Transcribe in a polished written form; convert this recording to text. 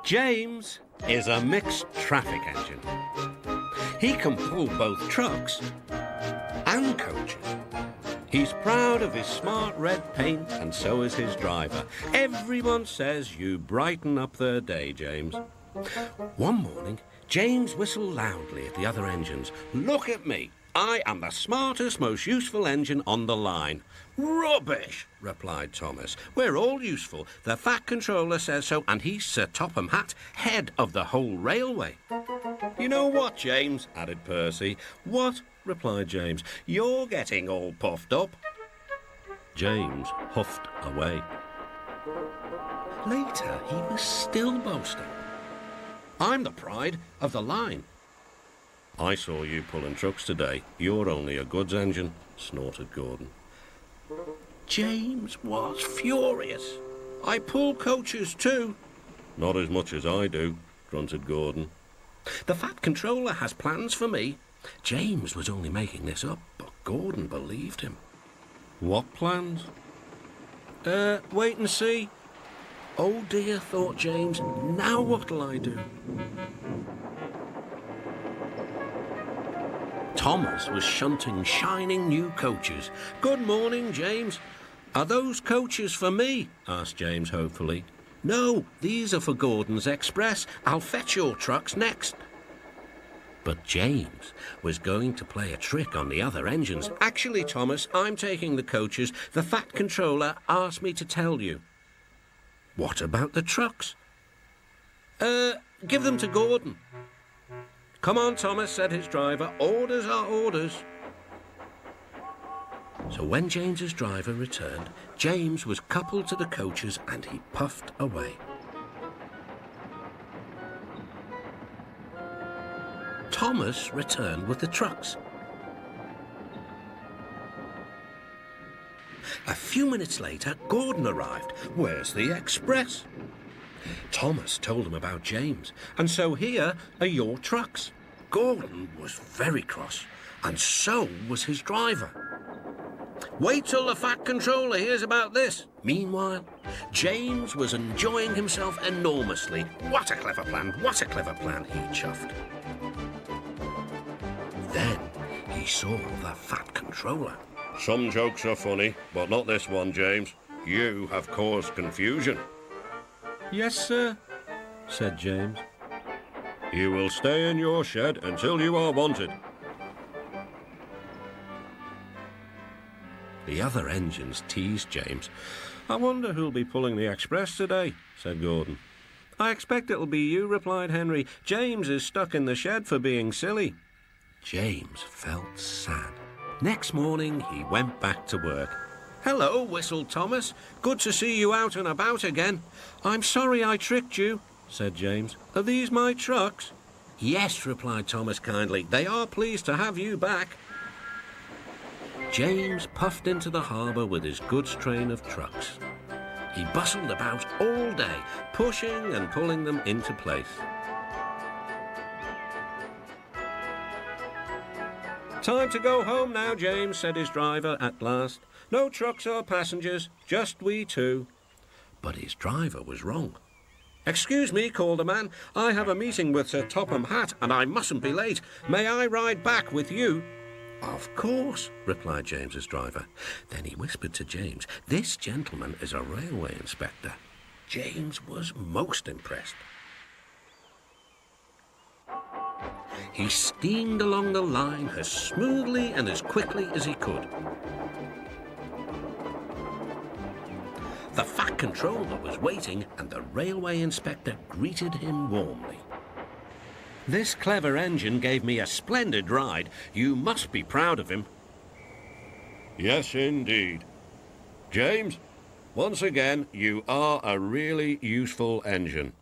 James is a mixed traffic engine. He can pull both trucks and coaches. He's proud of his smart red paint, and so is his driver. Everyone says you brighten up their day, James. One morning, James whistled loudly at the other engines. "Look at me. I am the smartest, most useful engine on the line." "Rubbish," replied Thomas. "We're all useful. The Fat Controller says so, and he's Sir Topham Hatt, head of the whole railway." "You know what, James?" added Percy. "What?" replied James. "You're getting all puffed up." James huffed away. Later, he was still boasting. "I'm the pride of the line." "I saw you pulling trucks today. You're only a goods engine," snorted Gordon. James was furious. "I pull coaches too." "Not as much as I do," grunted Gordon. "The Fat Controller has plans for me." James was only making this up, but Gordon believed him. "What plans?" Wait and see." "Oh dear," thought James, "now what'll I do?" Thomas was shunting shining new coaches. "Good morning, James." "Are those coaches for me?" asked James hopefully. "No, these are for Gordon's Express. I'll fetch your trucks next." But James was going to play a trick on the other engines. "Actually, Thomas, I'm taking the coaches. The Fat Controller asked me to tell you." "What about the trucks?" Give them to Gordon." "Come on, Thomas," said his driver. "Orders are orders." So when James's driver returned, James was coupled to the coaches and he puffed away. Thomas returned with the trucks. A few minutes later, Gordon arrived. "Where's the express?" Thomas told him about James, and so here are your trucks. Gordon was very cross, and so was his driver. "Wait till the Fat Controller hears about this." Meanwhile, James was enjoying himself enormously. "What a clever plan, what a clever plan," he chuffed. Then he saw the Fat Controller. "Some jokes are funny, but not this one, James. You have caused confusion." "Yes, sir," said James. "You will stay in your shed until you are wanted." The other engines teased James. "I wonder who'll be pulling the express today," said Gordon. "I expect it'll be you," replied Henry. "James is stuck in the shed for being silly." James felt sad. Next morning, he went back to work. "Hello," whistled Thomas. "Good to see you out and about again." "I'm sorry I tricked you," said James. "Are these my trucks?" "Yes," replied Thomas kindly. "They are pleased to have you back." James puffed into the harbour with his goods train of trucks. He bustled about all day, pushing and pulling them into place. "Time to go home now, James," said his driver at last. "No trucks or passengers, just we two." But his driver was wrong. "Excuse me," called a man. "I have a meeting with Sir Topham Hatt, and I mustn't be late. May I ride back with you?" "Of course," replied James's driver. Then he whispered to James, "This gentleman is a railway inspector." James was most impressed. He steamed along the line as smoothly and as quickly as he could. The Fat Controller was waiting, and the railway inspector greeted him warmly. "This clever engine gave me a splendid ride. You must be proud of him." "Yes, indeed. James, once again, you are a really useful engine."